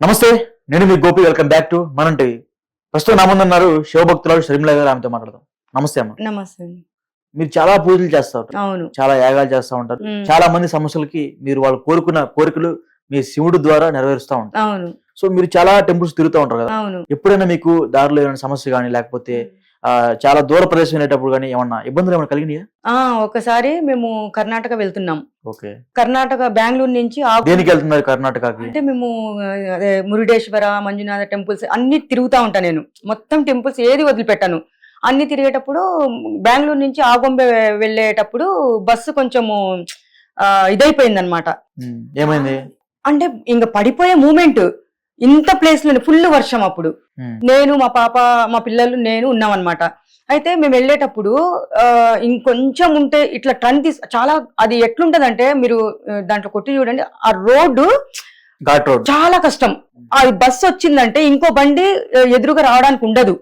నమస్తే, నేను మీ Gopi. Welcome back to మన టీవీ. ప్రస్తుతం నా ముందు ఉన్నారు శివభక్తురాలు షర్మిల గారు. ఆమెతో మాట్లాడదాం. నమస్తే అమ్మ. నమస్తే. మీరు చాలా పూజలు చేస్తా ఉంటారు, అవును. చాలా యాగాలు చేస్తా ఉంటారు. చాలా మంది సమస్యలకి మీరు వాళ్ళు కోరుకున్న కోరికలు మీ శివుడు ద్వారా నెరవేరుస్తా ఉంటారు. అవును. సో మీరు చాలా టెంపుల్స్ తిరుగుతూ ఉంటారు కదా. అవును. ఎప్పుడైనా మీకు దారిలో ఏమైనా సమస్య కానీ లేకపోతే చాలా దూర ప్రదేశం వెళ్ళేటప్పుడు కానీ ఏమన్నా ఇబ్బందులు ఏమైనా కలిగినాయా? ఒకసారి మేము కర్ణాటక వెళ్తున్నాం. ఓకే. కర్ణాటక బెంగళూరు నుంచి దేనికి వెళ్తున్నారు కర్ణాటకకి? అంటే మేము అదే మురుడేశ్వర, మంజునాథ టెంపుల్స్ అన్ని తిరుగుతా ఉంటా. నేను మొత్తం టెంపుల్స్ ఏది వదిలిపెట్టాను. అన్ని తిరిగేటప్పుడు బెంగళూరు నుంచి ఆగొంబె వెళ్ళేటప్పుడు బస్సు కొంచెము ఇదైపోయింది అనమాట. ఏమైంది అంటే ఇంకా పడిపోయే మూమెంట్. ఇంత ప్లేస్ లోనే ఫుల్ వర్షం. అప్పుడు నేను, మా పాప, మా పిల్లలు, నేను ఉన్నాం అనమాట. అయితే మేము వెళ్ళేటప్పుడు ఇంకొంచెం ఉంటే ఇట్లా టర్న్ చాలా అది ఎట్లుంటదంటే మీరు దాంట్లో కొట్టి చూడండి. ఆ రోడ్డు చాలా కష్టం. అది బస్సు వచ్చిందంటే ఇంకో బండి ఎదురుగా రావడానికి ఉండదు.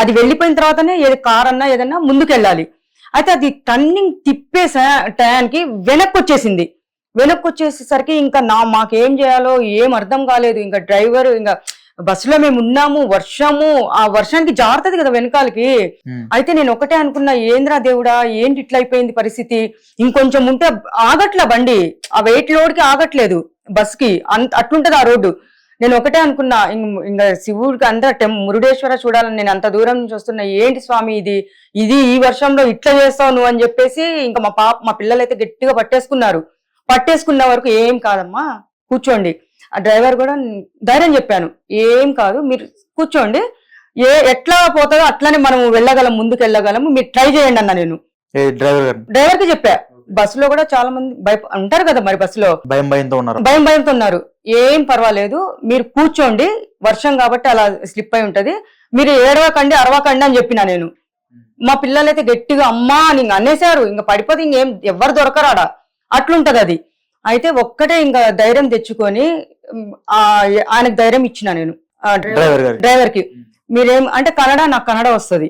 అది వెళ్ళిపోయిన తర్వాతనే కార్ అన్నా ఏదన్నా ముందుకెళ్ళాలి. అయితే అది టర్నింగ్ తిప్పేసే టయానికి వెనక్కి వచ్చేసింది. వెనక్కి వచ్చేసరికి ఇంకా మాకేం చేయాలో ఏం అర్థం కాలేదు. ఇంకా డ్రైవర్, ఇంకా బస్సులో మేము ఉన్నాము, వర్షము, ఆ వర్షానికి జారుతుంది కదా వెనకాలకి. అయితే నేను ఒకటే అనుకున్నా, ఏంద్రా దేవుడా ఏంటి ఇట్లా అయిపోయింది పరిస్థితి, ఇంకొంచెం ఉంటే ఆగట్లే బండి, ఆ వెయిట్ లోడ్ కి ఆగట్లేదు బస్కి, అట్లుంటది ఆ రోడ్డు. నేను ఒకటే అనుకున్నా, ఇంకా శివుడికి అంత మురుడేశ్వర చూడాలని నేను అంత దూరం నుంచి వస్తున్నా, ఏంటి స్వామి ఇది ఈ వర్షంలో ఇట్లా చేస్తావు నువ్వు అని చెప్పేసి ఇంకా మా పిల్లలు అయితే గట్టిగా పట్టేసుకున్న వరకు ఏం కాదమ్మా కూర్చోండి. ఆ డ్రైవర్ కూడా ధైర్యం చెప్పాను, ఏం కాదు మీరు కూర్చోండి, ఎట్లా పోతుందో అట్లానే మనం వెళ్ళగలం, ముందుకు వెళ్ళగలము, మీరు ట్రై చేయండి అన్న. నేను డ్రైవర్ కి చెప్పా. బస్సులో కూడా చాలా మంది ఉంటారు కదా మరి, బస్సులో భయంతో ఉన్నారు. ఏం పర్వాలేదు, మీరు కూర్చోండి, వర్షం కాబట్టి అలా స్లిప్ అయి ఉంటది, మీరు ఏడవకండి అరవకండి అని చెప్పినా నేను. మా పిల్లలైతే గట్టిగా అమ్మా అని అనేసారు. ఇంకా పడిపోతే ఇంకేం ఎవ్వరు దొరకరాడా, అట్లుంటది అది. అయితే ఒక్కటే ఇంకా ధైర్యం తెచ్చుకొని ఆయనకు ధైర్యం ఇచ్చిన నేను డ్రైవర్ కి. మీరేం అంటే నాకు కన్నడ వస్తుంది,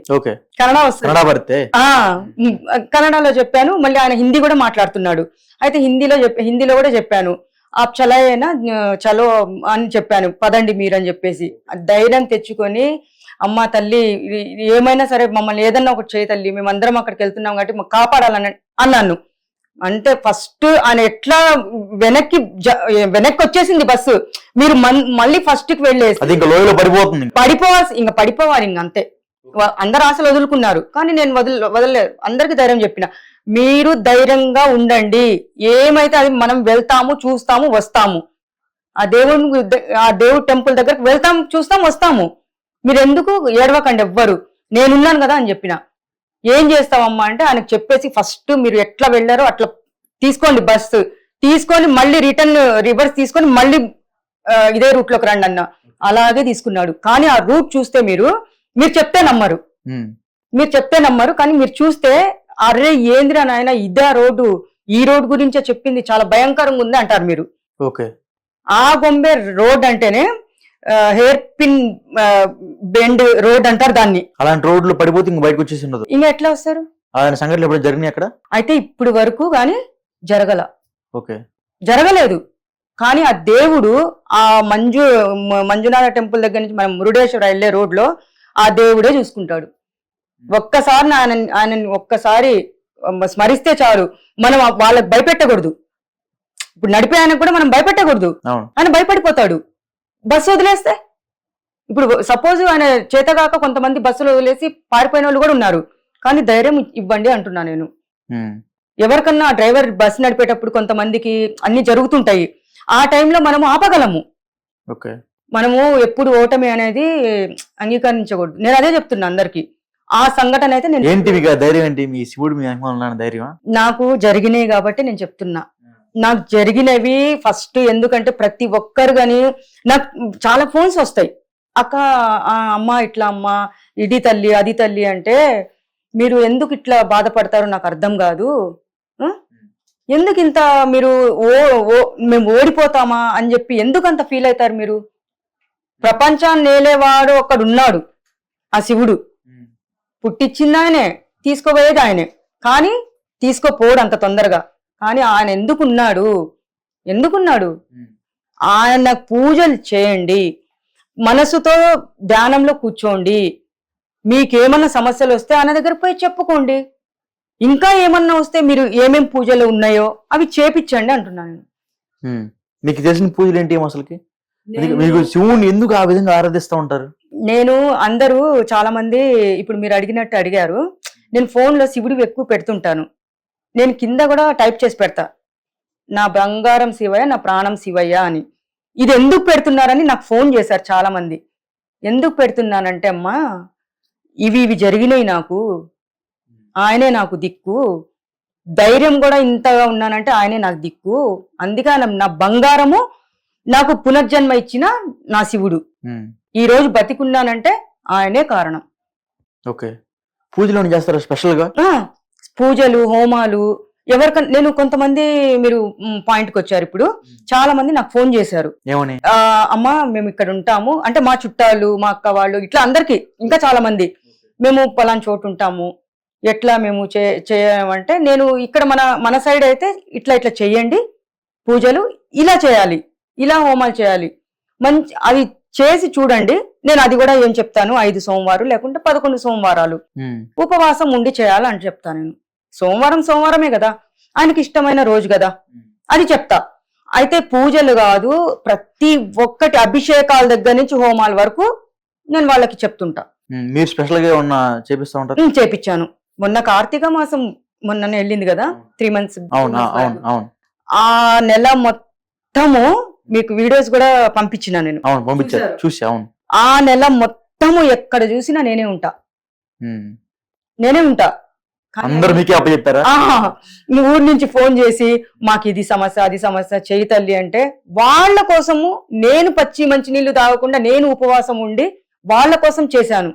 కన్నడలో చెప్పాను. మళ్ళీ ఆయన హిందీ కూడా మాట్లాడుతున్నాడు. అయితే హిందీలో కూడా చెప్పాను, ఆప్ చలాయేనా చలో అని చెప్పాను, పదండి మీరు అని చెప్పేసి. ధైర్యం తెచ్చుకొని, అమ్మ తల్లి ఏమైనా సరే మమ్మల్ని ఏదన్నా ఒకటి చేయి తల్లి, మేమందరం అక్కడికి వెళ్తున్నాం కాబట్టి మాకు కాపాడాలని అన్నాను. అంటే ఫస్ట్ ఆయన ఎట్లా వెనక్కి వచ్చేసింది బస్సు. మీరు మళ్ళీ ఫస్ట్ కి వెళ్ళేసి పడిపోవాలి ఇంక అంతే. అందరు ఆశలు వదులుకున్నారు, కానీ నేను వదలలేదు. అందరికి ధైర్యం చెప్పిన, మీరు ధైర్యంగా ఉండండి, ఏమైతే అది మనం వెళ్తాము, చూస్తాము, వస్తాము. ఆ దేవుడు టెంపుల్ దగ్గరకు వెళ్తాం, చూస్తాం, వస్తాము. మీరు ఎందుకు ఏడవకండి ఎవ్వరు, నేనున్నాను కదా అని చెప్పిన. ఏం చేస్తావమ్మా అంటే ఆయనకు చెప్పేసి, ఫస్ట్ మీరు ఎట్లా వెళ్ళారో అట్లా తీసుకోండి, బస్సు తీసుకొని మళ్ళీ రివర్స్ తీసుకొని మళ్ళీ ఇదే రూట్ లోకి రండి అన్న. అలాగే తీసుకున్నాడు. కానీ ఆ రూట్ చూస్తే మీరు చెప్తే నమ్మరు, కానీ మీరు చూస్తే అరే ఏంద్రా నాయన ఇదే రోడ్డు, ఈ రోడ్ గురించే చెప్పింది, చాలా భయంకరంగా ఉంది అంటారు మీరు. ఆ గొంబె రోడ్ అంటేనే హెయిర్ పిన్ బెండ్ రోడ్ అంటారు దాన్ని. అలాంటి రోడ్లు పడిపోతే ఇంక బయటకు వచ్చేసి ఉండదు. ఇంకా ఎట్లా వస్తారు? ఆయన సంఘటనలు ఎప్పుడు జరిగినాయి అక్కడ? అయితే ఇప్పుడు వరకు గాని జరగలేదు. కానీ ఆ దేవుడు ఆ మంజునాథ టెంపుల్ దగ్గర నుంచి మనం మురుడేశ్వర వెళ్లే రోడ్ లో ఆ దేవుడే చూసుకుంటాడు. ఒక్కసారి ఆయన ఒక్కసారి స్మరిస్తే చాలు, మనం వాళ్ళకి భయపెట్టకూడదు. ఇప్పుడు నడిపే ఆయనకు కూడా మనం భయపెట్టకూడదు, ఆయన భయపడిపోతాడు. బస్సు వదిలేస్తే, ఇప్పుడు సపోజ్ ఆయన చేతగాక కొంతమంది బస్సులు వదిలేసి పారిపోయిన వాళ్ళు కూడా ఉన్నారు. కానీ ధైర్యం ఇవ్వండి అంటున్నా నేను. ఎవరికన్నా డ్రైవర్ బస్సు నడిపేటప్పుడు కొంతమందికి అన్ని జరుగుతుంటాయి, ఆ టైంలో మనము ఆపగలము. మనము ఎప్పుడు ఓటమి అనేది అంగీకరించకూడదు. నేను అదే చెప్తున్నా అందరికి. ఆ సంఘటన అయితే నాకు జరిగినాయి కాబట్టి నేను చెప్తున్నా. నాకు జరిగినవి ఫస్ట్, ఎందుకంటే ప్రతి ఒక్కరు గాని నాకు చాలా ఫోన్స్ వస్తాయి, అక్క అమ్మ ఇట్లా, అమ్మ ఇది తల్లి అది తల్లి అంటే, మీరు ఎందుకు ఇట్లా బాధపడతారో నాకు అర్థం కాదు, ఎందుకు ఇంత మీరు మేము ఓడిపోతామా అని చెప్పి ఎందుకు అంత ఫీల్ అవుతారు మీరు? ప్రపంచాన్ని నేలేవాడు ఒక్కడున్నాడు, ఆ శివుడు. పుట్టించింది ఆయనే, తీసుకోబోయేది ఆయనే, కానీ తీసుకోపోడు అంత తొందరగా. కానీ ఆయన ఎందుకున్నాడు ఆయన పూజలు చేయండి, మనసుతో ధ్యానంలో కూర్చోండి. మీకేమన్నా సమస్యలు వస్తే ఆయన దగ్గర పోయి చెప్పుకోండి. ఇంకా ఏమన్నా వస్తే మీరు ఏమేం పూజలు ఉన్నాయో అవి చేపించండి అంటున్నాను. మీకు తెలిసిన పూజలు ఏంటి అసలుకి? మీకు శివుని ఎందుకు ఆ విధంగా ఆరాధిస్తూ ఉంటారు? నేను అందరూ చాలా మంది ఇప్పుడు మీరు అడిగినట్టు అడిగారు. నేను ఫోన్ లో శివుడివి ఎక్కువ పెడుతుంటాను. నేను కింద కూడా టైప్ చేసి పెడతా, నా బంగారం శివయ్య, నా ప్రాణం శివయ్య అని. ఇది ఎందుకు పెడుతున్నారని నాకు ఫోన్ చేశారు చాలా మంది. ఎందుకు పెడుతున్నానంటే అమ్మా, ఇవి జరిగినాయి నాకు, ఆయనే నాకు దిక్కు, ధైర్యం కూడా ఇంతగా ఉన్నానంటే ఆయనే నాకు దిక్కు. అందుకే నా బంగారము, నాకు పునర్జన్మ ఇచ్చిన నా శివుడు. ఈ రోజు బతికున్నానంటే ఆయనే కారణం. ఓకే, పూజలు చేస్తారా స్పెషల్ గా? పూజలు, హోమాలు. ఎవరికన్నా నేను కొంతమంది, మీరు పాయింట్కి వచ్చారు ఇప్పుడు, చాలా మంది నాకు ఫోన్ చేశారు. ఏమని? అమ్మా మేము ఇక్కడ ఉంటాము అంటే, మా చుట్టాలు, మా అక్క వాళ్ళు, ఇట్లా అందరికి, ఇంకా చాలా మంది, మేము పలానా చోటు ఉంటాము, ఎట్లా మేము చేయమంటే, నేను ఇక్కడ మన సైడ్ అయితే ఇట్లా చెయ్యండి పూజలు, ఇలా చేయాలి, ఇలా హోమాలు చేయాలి, మంచి అది చేసి చూడండి. నేను అది కూడా ఏం చెప్తాను, 5 సోమవారాలు లేకుంటే 11 సోమవారాలు ఉపవాసం ఉండి చేయాలని చెప్తాను. నేను సోమవారమే కదా, ఆయనకి ఇష్టమైన రోజు కదా, అది చెప్తా. అయితే పూజలు కాదు, ప్రతి ఒక్కటి అభిషేకాల దగ్గర నుంచి హోమాల వరకు నేను వాళ్ళకి చెప్తుంటా. మీరు స్పెషల్ గా ఏమన్నా చేపిస్తా ఉంటారు? చేపించాను. మొన్న కార్తీక మాసం మొన్ననే వెళ్ళింది కదా, 3 months. ఆ నెల మొత్తము మీకు వీడియోస్ కూడా పంపించిన నేను. చూసా. ఆ నెల మొత్తము ఎక్కడ చూసినా నేనే ఉంటా. అందరూ మీకే అప్పచెప్పారా? ఊరి నుంచి ఫోన్ చేసి, మాకు ఇది సమస్య, అది సమస్య, చేయి తల్లి అంటే, వాళ్ళ కోసము నేను పచ్చి మంచి నీళ్లు తాగకుండా నేను ఉపవాసం ఉండి వాళ్ళ కోసం చేశాను.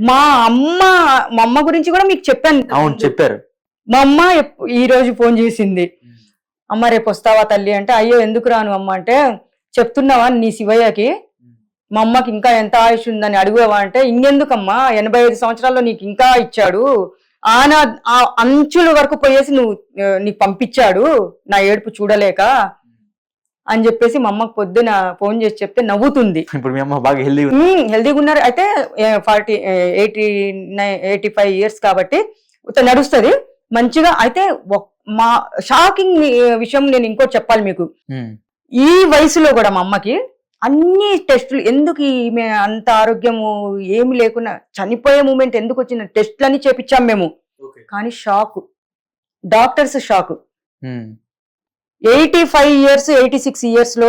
మా అమ్మ గురించి కూడా మీకు చెప్పాను. అవును, చెప్పారు. మా అమ్మ ఈ రోజు ఫోన్ చేసింది, అమ్మ రేపు వస్తావా తల్లి అంటే, అయ్యో ఎందుకు రాను అమ్మ అంటే, చెప్తున్నావా నీ శివయ్యకి మా అమ్మకి ఇంకా ఎంత ఆయుష్ ఉందని అడుగువా అంటే, ఇంకెందుకమ్మా 85 సంవత్సరాల్లో నీకు ఇంకా ఇచ్చాడు, ఆయన ఆ అంచుల వరకు పోయేసి నీకు పంపించాడు నా ఏడుపు చూడలేక అని చెప్పేసి మా అమ్మకి పొద్దున ఫోన్ చేసి చెప్తే నవ్వుతుంది. ఇప్పుడు మీ అమ్మ బాగా హెల్దీగా ఉన్నారు. అయితే 85 years కాబట్టి నడుస్తుంది మంచిగా. అయితే మా షాకింగ్ విషయం నేను ఇంకోటి చెప్పాలి మీకు. ఈ వయసులో కూడా మా అమ్మకి అన్ని టెస్టులు, ఎందుకు ఈమె అంత ఆరోగ్యము ఏమి లేకుండా చనిపోయే మూమెంట్ ఎందుకు వచ్చిన టెస్టులన్నీ చేపించాం మేము. కానీ shock, doctors shock. 85 years 86 years లో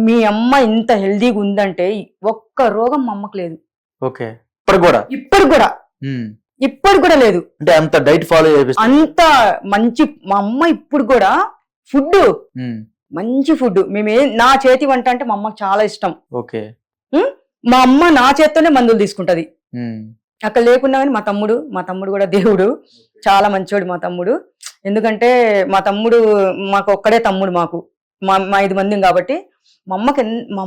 మీ అమ్మ ఇంత హెల్దీగా ఉందంటే ఒక్క రోగం మా అమ్మకు లేదు. ఇప్పుడు కూడా లేదు. అంటే అంత డైట్ ఫాలో అంత మంచి మా అమ్మ. ఇప్పుడు కూడా ఫుడ్, మంచి ఫుడ్. నా చేతి వంట అంటే మా అమ్మకి చాలా ఇష్టం. మా అమ్మ నా చేత్తోనే మందులు తీసుకుంటది. అక్కడ లేకున్నా కానీ మా తమ్ముడు కూడా దేవుడు, చాలా మంచోడు మా తమ్ముడు. ఎందుకంటే మా తమ్ముడు, మాకు ఒక్కడే తమ్ముడు, మా 5 మంది కాబట్టి మా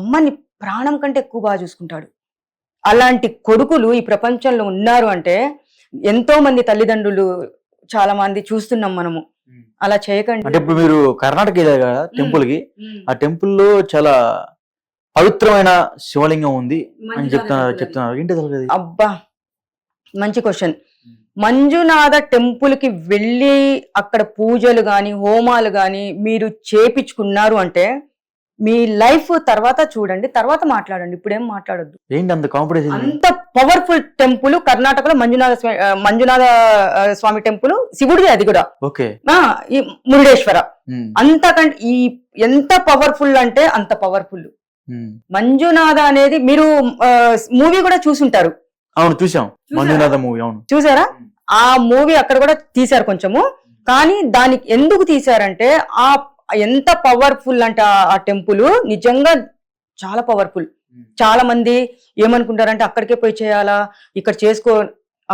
అమ్మని ప్రాణం కంటే ఎక్కువ బాగా చూసుకుంటాడు. అలాంటి కొడుకులు ఈ ప్రపంచంలో ఉన్నారు అంటే, ఎంతో మంది తల్లిదండ్రులు చాలా మంది చూస్తున్నాం మనము. అలా చేయకండి. అంటే ఇప్పుడు మీరు కర్ణాటక వెళ్ళారు కదా టెంపుల్ కి, ఆ టెంపుల్ లో చాలా పవిత్రమైన శివలింగం ఉంది అని చెప్తున్నారు. ఏంటి? అబ్బా, మంచి క్వశ్చన్. మంజునాథ టెంపుల్ కి వెళ్ళి అక్కడ పూజలు గాని హోమాలు గాని మీరు చేపించుకున్నారు అంటే, మీ లైఫ్ తర్వాత చూడండి, తర్వాత మాట్లాడండి, ఇప్పుడేం మాట్లాడొద్దు. ఏంటి అంత కాన్ఫిడెన్స్? అంత పవర్ఫుల్ టెంపుల్ కర్ణాటకలో మంజునాథ స్వామి టెంపుల్, శివుడిది అది కూడా. మురుడేశ్వర. అంతకంటే ఎంత పవర్ఫుల్ అంటే అంత పవర్ఫుల్. మంజునాథ అనేది మీరు మూవీ కూడా చూసుంటారు. అవును, చూసాం. మంజునాథ మూవీ. అవును, చూసారా? ఆ మూవీ అక్కడ కూడా తీశారు కొంచెము. కానీ దానికి ఎందుకు తీశారంటే, ఎంత పవర్ఫుల్ అంటే ఆ టెంపుల్ నిజంగా చాలా పవర్ఫుల్. చాలా మంది ఏమనుకుంటారంటే, అక్కడికే పోయి చేయాలా, ఇక్కడ చేసుకో,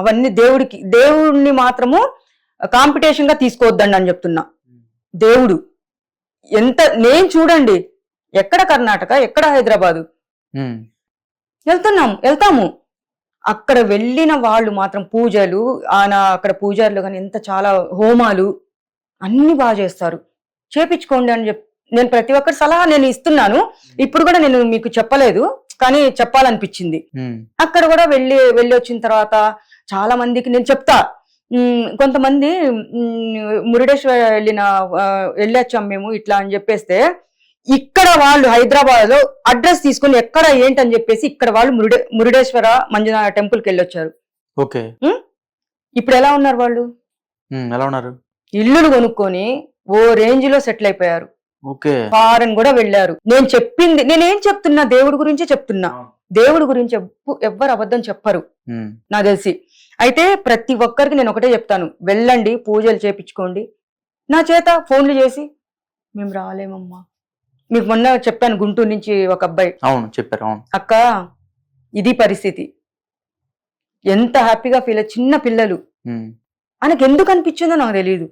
అవన్నీ దేవుడిని మాత్రము కాంపిటీషన్ గా తీసుకోవద్దండి అని చెప్తున్నా. దేవుడు నేను చూడండి, ఎక్కడ కర్ణాటక, ఎక్కడ హైదరాబాదు వెళ్తాము, అక్కడ వెళ్ళిన వాళ్ళు మాత్రం పూజలు, అక్కడ పూజారులు కానీ ఎంత చాలా హోమాలు అన్ని బాగా చేస్తారు. చేపించుకోండి అని నేను ప్రతి ఒక్కరి సలహా నేను ఇస్తున్నాను. ఇప్పుడు కూడా నేను మీకు చెప్పలేదు, కానీ చెప్పాలనిపించింది. అక్కడ కూడా వెళ్ళి వచ్చిన తర్వాత చాలా మందికి నేను చెప్తా. కొంతమంది మురుడేశ్వర వెళ్ళొచ్చాం మేము ఇట్లా అని చెప్పేస్తే, ఇక్కడ వాళ్ళు హైదరాబాద్ లో అడ్రస్ తీసుకుని ఎక్కడ ఏంటని చెప్పేసి ఇక్కడ వాళ్ళు మురుడేశ్వర మంజునాథ టెంపుల్ కి వెళ్ళొచ్చారు. ఓకే. ఇప్పుడు ఎలా ఉన్నారు వాళ్ళు? ఎలా ఉన్నారు? ఇల్లులు కొనుక్కొని ఓ రేంజ్ లో సెటిల్ అయిపోయారు. ఓకే. ఫారెన్ కూడా వెళ్ళారు. నేను చెప్పింది నేనేం చెప్తున్నా, దేవుడి గురించి చెప్తున్నా. దేవుడి గురించి ఎవ్వరు అబద్ధం చెప్పరు నాకు తెలిసి. అయితే ప్రతి ఒక్కరికి నేను ఒకటే చెప్తాను, వెళ్ళండి, పూజలు చేపించుకోండి. నా చేత ఫోన్లు చేసి మేము రాలేమమ్మా, మీకు మొన్న చెప్పాను గుంటూరు నుంచి ఒక అబ్బాయి. అవును చెప్పారు. అవును అక్క, ఇది పరిస్థితి. ఎంత హ్యాపీగా ఫీల్ అయ్యి, చిన్న పిల్లలు. ఆయనకు ఎందుకు అనిపించిందో నాకు తెలియదు.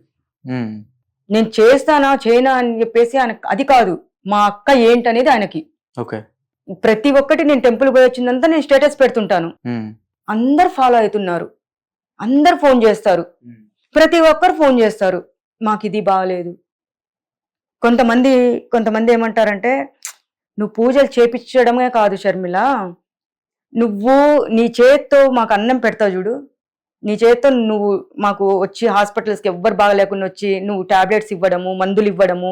నేను చేస్తానా చేయనా అని చెప్పేసి ఆయనకు అది కాదు, మా అక్క ఏంటనేది ఆయనకి. ప్రతి ఒక్కటి నేను టెంపుల్ పోయి వచ్చిందంతా నేను స్టేటస్ పెడుతుంటాను. అందరు ఫాలో అవుతున్నారు, అందరు ఫోన్ చేస్తారు, ప్రతి ఒక్కరు ఫోన్ చేస్తారు, మాకు ఇది బాగలేదు. కొంతమంది ఏమంటారంటే, నువ్వు పూజలు చేపించడమే కాదు షర్మిల, నువ్వు నీ చేత్తో మాకు అన్నం పెడతావు చూడు, నీ చేత్తో నువ్వు మాకు వచ్చి హాస్పిటల్స్కి ఎవ్వరు బాగలేకుండా వచ్చి నువ్వు టాబ్లెట్స్ ఇవ్వడము, మందులు ఇవ్వడము,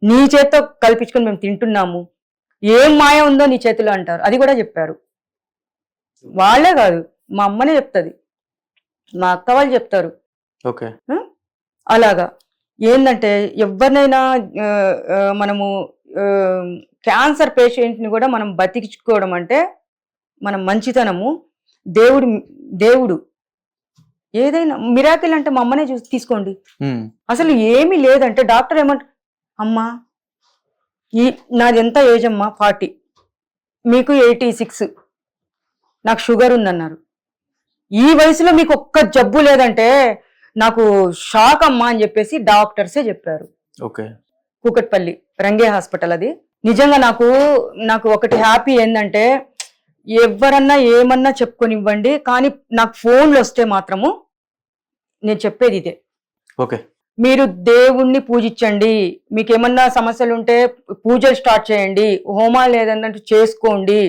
నీ చేత్తో కల్పించుకొని మేము తింటున్నాము, ఏం మాయ ఉందో నీ చేతిలో అంటారు. అది కూడా చెప్పారు. వాళ్ళే కాదు, మా అమ్మనే చెప్తుంది, మా అక్క వాళ్ళు చెప్తారు. అలాగా ఏంటంటే, ఎవరినైనా మనము క్యాన్సర్ పేషెంట్ని కూడా మనం బతికించుకోవడం అంటే మనం మంచితనము. దేవుడు ఏదైనా మిరాకిల్ అంటే మా అమ్మనే చూసి తీసుకోండి. అసలు ఏమీ లేదంటే డాక్టర్ ఏమంటారు, అమ్మా నాది ఎంత ఏజ్ అమ్మా, 40, మీకు 86, నాకు షుగర్ ఉందన్నారు. ఈ వయసులో మీకు ఒక్క జబ్బు లేదంటే నాకు షాక్ అమ్మా అని చెప్పేసి డాక్టర్సే చెప్పారు. కూకట్పల్లి రంగే హాస్పిటల్ అది. నిజంగా నాకు ఒకటి హ్యాపీ ఏంటంటే, ఎవరన్నా ఏమన్నా చెప్పుకొని ఇవ్వండి, కానీ నాకు ఫోన్లు వస్తే మాత్రము నేను చెప్పేది ఇదే, మీరు దేవుణ్ణి పూజించండి, మీకు ఏమన్నా సమస్యలు ఉంటే పూజలు స్టార్ట్ చేయండి, హోమాలు ఏదన్నట్టు చేసుకోండి,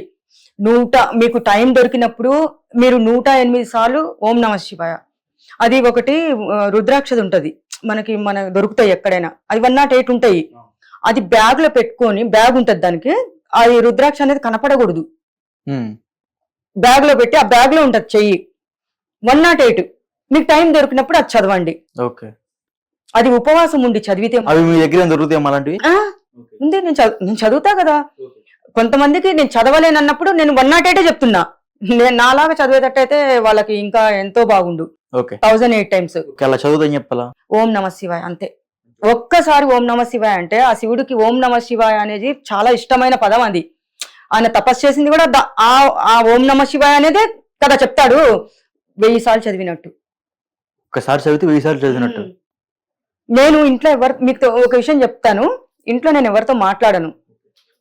మీకు టైం దొరికినప్పుడు మీరు 108 సార్లు ఓం నమ శివాయ. అది ఒకటి రుద్రాక్షది ఉంటది మనకి దొరుకుతాయి ఎక్కడైనా, అది 108 ఉంటాయి. అది బ్యాగ్ లో పెట్టుకొని, బ్యాగ్ ఉంటది దానికి, అది రుద్రాక్ష అనేది కనపడకూడదు, బ్యాగ్ లో పెట్టి ఆ బ్యాగ్ లో ఉంటది చెయ్యి, 108. మీకు టైం దొరికినప్పుడు అది చదవండి. అది ఉపవాసం ఉండి చదివితే ఉంది. నేను చదువుతా కదా. కొంతమందికి నేను చదవలేనన్నప్పుడు నేను 108 చెప్తున్నా. నేను నాలాగా చదివేటట్టయితే వాళ్ళకి ఇంకా ఎంతో బాగుండు. 1008 టైమ్స్ ఓం నమ శివాయ అంతే. ఒక్కసారి ఓం నమ శివాయ అంటే, ఆ శివుడికి ఓం నమ శివాయ అనేది చాలా ఇష్టమైన పదం. అది ఆయన తపస్సు చేసింది కూడా ఆ ఓం నమ శివాయ అనేదే కదా చెప్తాడు. 1000 సార్లు చదివినట్టు. ఒకసారి చదివితే 1000 సార్లు చదివినట్టు. నేను ఇంట్లో మీకు ఒక విషయం చెప్తాను, ఇంట్లో నేను ఎవరితో మాట్లాడను.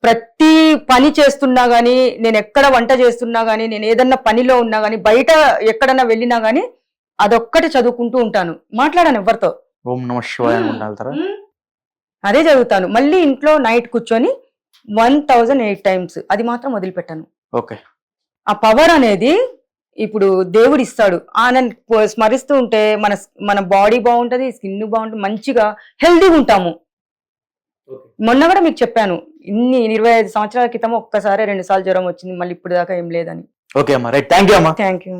ప్రతి పని చేస్తున్నా గానీ, నేను ఎక్కడ వంట చేస్తున్నా గానీ, నేను ఏదన్నా పనిలో ఉన్నా గానీ, బయట ఎక్కడన్నా వెళ్ళినా గానీ అదొక్కటి చదువుకుంటూ ఉంటాను, మాట్లాడాను ఎవరితో. ఓం నమః శివాయ అదే చదువుతాను. మళ్ళీ ఇంట్లో నైట్ కూర్చొని 1008 టైమ్స్, అది మాత్రం వదిలిపెట్టాను. ఆ పవర్ అనేది ఇప్పుడు దేవుడు ఇస్తాడు. ఆయన స్మరిస్తూ ఉంటే మన బాడీ బాగుంటది, స్కిన్ బాగుంటుంది, మంచిగా హెల్దీగా ఉంటాము. మొన్న కూడా మీకు చెప్పాను, 25 సంవత్సరాల క్రితం ఒక్కసారి 2 సార్లు జ్వరం వచ్చింది, మళ్ళీ ఇప్పుడు దాకా ఏం లేదని. ఓకే అమ్మా, రైట్, థ్యాంక్ యూ అమ్మా. Thank you.